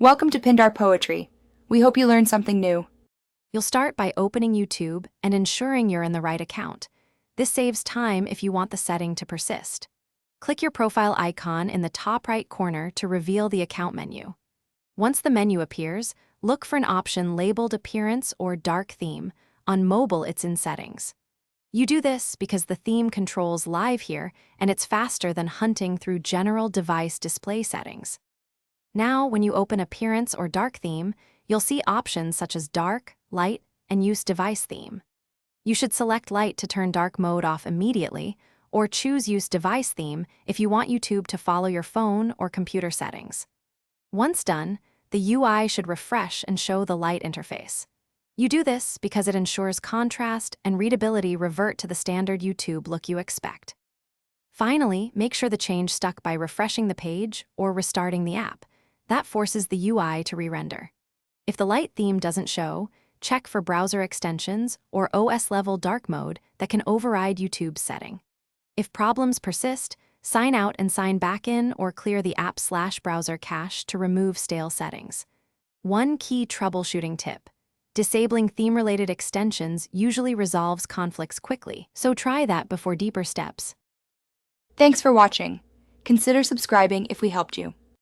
Welcome to Pindar Poetry. We hope you learned something new. You'll start by opening YouTube and ensuring you're in the right account. This saves time if you want the setting to persist. Click your profile icon in the top right corner to reveal the account menu. Once the menu appears, look for an option labeled Appearance or Dark Theme. On mobile, it's in Settings. You do this because the theme controls live here and it's faster than hunting through general device display settings. Now, when you open Appearance or Dark Theme, you'll see options such as Dark, Light, and Use Device Theme. You should select Light to turn dark mode off immediately, or choose Use Device Theme if you want YouTube to follow your phone or computer settings. Once done, the UI should refresh and show the light interface. You do this because it ensures contrast and readability revert to the standard YouTube look you expect. Finally, make sure the change stuck by refreshing the page or restarting the app. That forces the UI to re-render. If the light theme doesn't show, check for browser extensions or OS-level dark mode that can override YouTube's setting. If problems persist, sign out and sign back in or clear the app/browser cache to remove stale settings. One key troubleshooting tip: disabling theme-related extensions usually resolves conflicts quickly, so try that before deeper steps. Thanks for watching. Consider subscribing if we helped you.